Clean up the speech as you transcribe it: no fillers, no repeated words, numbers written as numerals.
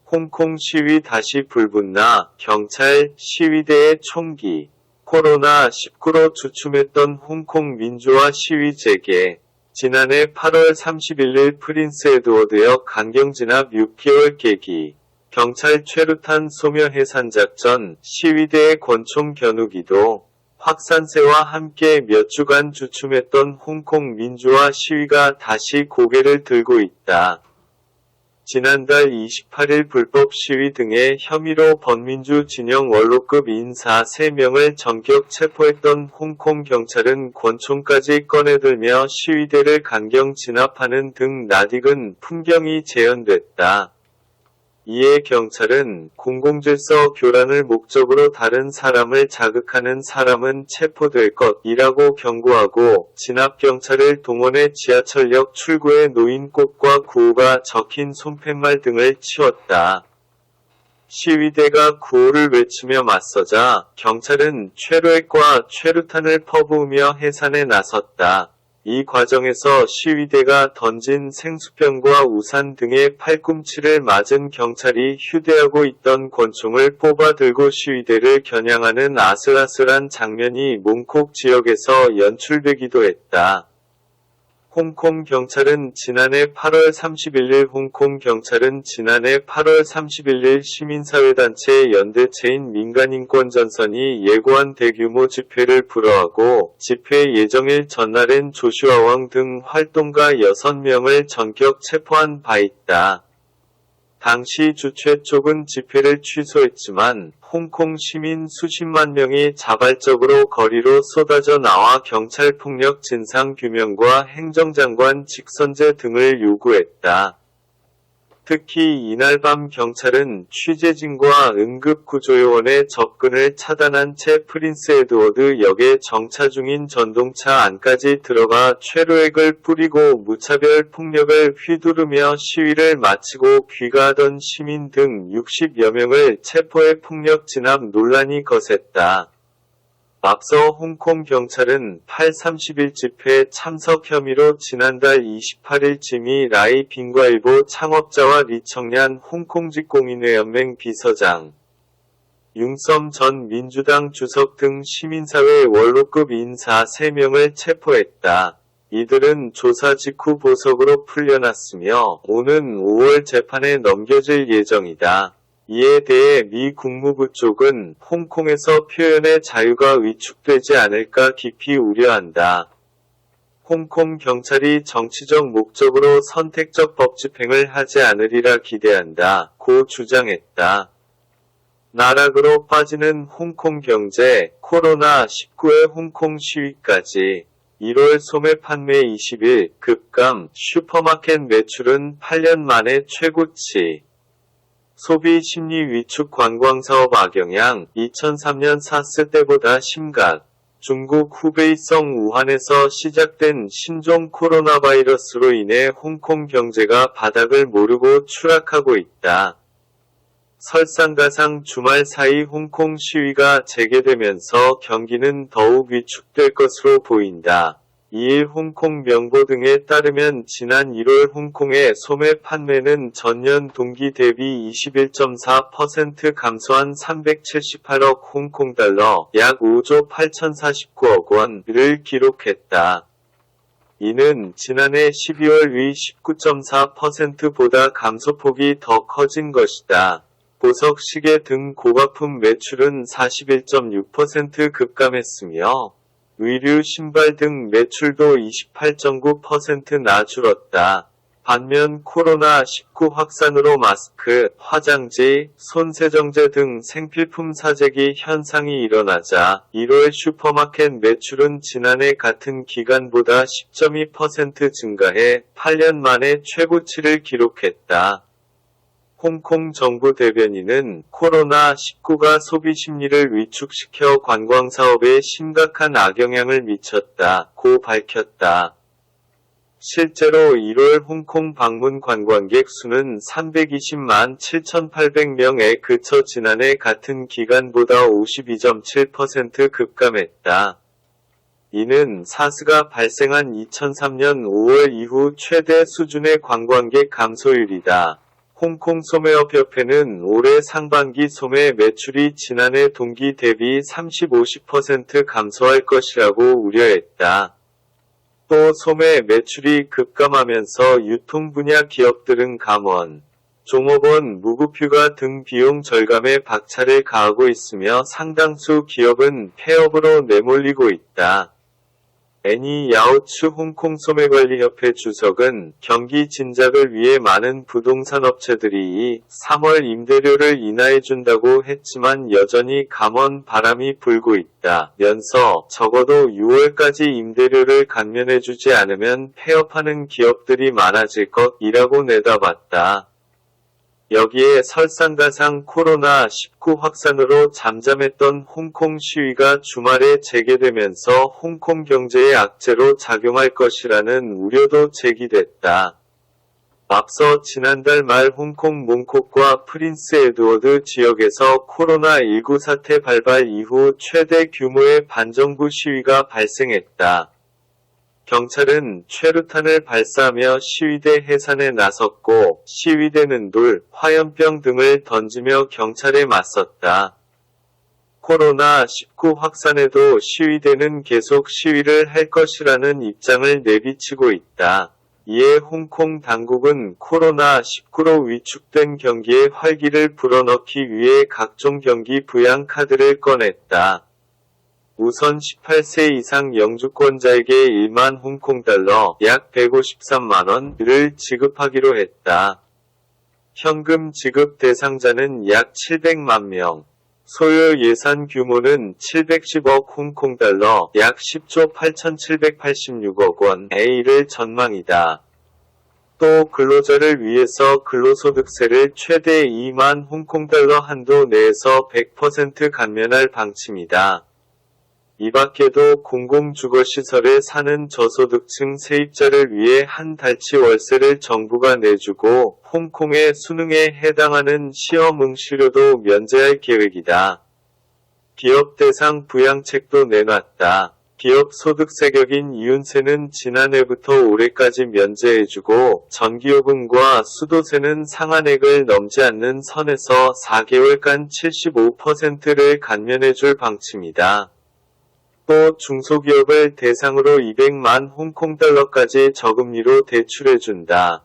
홍콩 시위 다시 불붙나 경찰 시위대의 총기. 코로나19로 주춤했던 홍콩 민주화 시위 재개. 지난해 8월 31일 프린스 에드워드역 강경 진압 6개월 계기. 경찰 최루탄 소멸 해산 작전, 시위대의 권총 겨누기도. 확산세와 함께 몇 주간 주춤했던 홍콩 민주화 시위가 다시 고개를 들고 있다. 지난달 28일 불법 시위 등의 혐의로 범민주 진영 원로급 인사 3명을 전격 체포했던 홍콩 경찰은 권총까지 꺼내들며 시위대를 강경 진압하는 등 낯익은 풍경이 재현됐다. 이에 경찰은 공공질서 교란을 목적으로 다른 사람을 자극하는 사람은 체포될 것이라고 경고하고 진압경찰을 동원해 지하철역 출구에 놓인 꽃과 구호가 적힌 손팻말 등을 치웠다. 시위대가 구호를 외치며 맞서자 경찰은 최루액과 최루탄을 퍼부으며 해산에 나섰다. 이 과정에서 시위대가 던진 생수병과 우산 등의 팔꿈치를 맞은 경찰이 휴대하고 있던 권총을 뽑아 들고 시위대를 겨냥하는 아슬아슬한 장면이 몽콕 지역에서 연출되기도 했다. 홍콩 경찰은 지난해 8월 31일 시민사회단체 연대체인 민간인권전선이 예고한 대규모 집회를 불허하고 집회 예정일 전날엔 조슈아 왕 등 활동가 6명을 전격 체포한 바 있다. 당시 주최 쪽은 집회를 취소했지만 홍콩 시민 수십만 명이 자발적으로 거리로 쏟아져 나와 경찰 폭력 진상 규명과 행정장관 직선제 등을 요구했다. 특히 이날 밤 경찰은 취재진과 응급구조요원의 접근을 차단한 채 프린스 에드워드 역에 정차 중인 전동차 안까지 들어가 최루액을 뿌리고 무차별 폭력을 휘두르며 시위를 마치고 귀가하던 시민 등 60여 명을 체포해 폭력 진압 논란이 거셌다. 앞서 홍콩 경찰은 8.30일 집회 참석 혐의로 지난달 28일 지미 라이 빙과일보 창업자와 리청냔 홍콩직공인회연맹 비서장, 융섬 전 민주당 주석 등 시민사회 원로급 인사 3명을 체포했다. 이들은 조사 직후 보석으로 풀려났으며 오는 5월 재판에 넘겨질 예정이다. 이에 대해 미 국무부 쪽은 홍콩에서 표현의 자유가 위축되지 않을까 깊이 우려한다. 홍콩 경찰이 정치적 목적으로 선택적 법 집행을 하지 않으리라 기대한다. 고 주장했다. 나락으로 빠지는 홍콩 경제, 코로나19의 홍콩 시위까지. 1월 소매 판매 20일 급감, 슈퍼마켓 매출은 8년 만에 최고치. 소비 심리 위축 관광사업 악영향, 2003년 사스 때보다 심각. 중국 후베이성 우한에서 시작된 신종 코로나 바이러스로 인해 홍콩 경제가 바닥을 모르고 추락하고 있다. 설상가상 주말 사이 홍콩 시위가 재개되면서 경기는 더욱 위축될 것으로 보인다. 2일 홍콩 명보 등에 따르면 지난 1월 홍콩의 소매 판매는 전년 동기 대비 21.4% 감소한 378억 홍콩달러, 약 5조 8,049억 원을 기록했다. 이는 지난해 12월 위 19.4%보다 감소폭이 더 커진 것이다. 보석 시계 등 고가품 매출은 41.6% 급감했으며 의류, 신발 등 매출도 28.9%나 줄었다. 반면 코로나19 확산으로 마스크, 화장지, 손세정제 등 생필품 사재기 현상이 일어나자 1월 슈퍼마켓 매출은 지난해 같은 기간보다 10.2% 증가해 8년 만에 최고치를 기록했다. 홍콩 정부 대변인은 코로나19가 소비 심리를 위축시켜 관광사업에 심각한 악영향을 미쳤다고 밝혔다. 실제로 1월 홍콩 방문 관광객 수는 320만 7,800명에 그쳐 지난해 같은 기간보다 52.7% 급감했다. 이는 사스가 발생한 2003년 5월 이후 최대 수준의 관광객 감소율이다. 홍콩 소매업협회는 올해 상반기 소매 매출이 지난해 동기 대비 30-50% 감소할 것이라고 우려했다. 또 소매 매출이 급감하면서 유통 분야 기업들은 감원, 종업원 무급휴가 등 비용 절감에 박차를 가하고 있으며 상당수 기업은 폐업으로 내몰리고 있다. 애니 야오츠 홍콩 소매관리협회 주석은 경기 진작을 위해 많은 부동산 업체들이 3월 임대료를 인하해준다고 했지만 여전히 감원 바람이 불고 있다 면서 적어도 6월까지 임대료를 감면해주지 않으면 폐업하는 기업들이 많아질 것이라고 내다봤다. 여기에 설상가상 코로나19 확산으로 잠잠했던 홍콩 시위가 주말에 재개되면서 홍콩 경제의 악재로 작용할 것이라는 우려도 제기됐다. 앞서 지난달 말 홍콩 몽콕과 프린스 에드워드 지역에서 코로나19 사태 발발 이후 최대 규모의 반정부 시위가 발생했다. 경찰은 최루탄을 발사하며 시위대 해산에 나섰고 시위대는 돌, 화염병 등을 던지며 경찰에 맞섰다. 코로나19 확산에도 시위대는 계속 시위를 할 것이라는 입장을 내비치고 있다. 이에 홍콩 당국은 코로나19로 위축된 경기에 활기를 불어넣기 위해 각종 경기 부양 카드를 꺼냈다. 우선 18세 이상 영주권자에게 1만 홍콩달러 약 153만원을 지급하기로 했다. 현금 지급 대상자는 약 700만 명. 소요 예산 규모는 710억 홍콩달러 약 10조 8,786억 원에 이를 전망이다. 또 근로자를 위해서 근로소득세를 최대 2만 홍콩달러 한도 내에서 100% 감면할 방침이다. 이 밖에도 공공주거시설에 사는 저소득층 세입자를 위해 한 달치 월세를 정부가 내주고 홍콩의 수능에 해당하는 시험 응시료도 면제할 계획이다. 기업 대상 부양책도 내놨다. 기업 소득세격인 이윤세는 지난해부터 올해까지 면제해주고 전기요금과 수도세는 상한액을 넘지 않는 선에서 4개월간 75%를 감면해줄 방침이다. 또 중소기업을 대상으로 200만 홍콩달러까지 저금리로 대출해준다.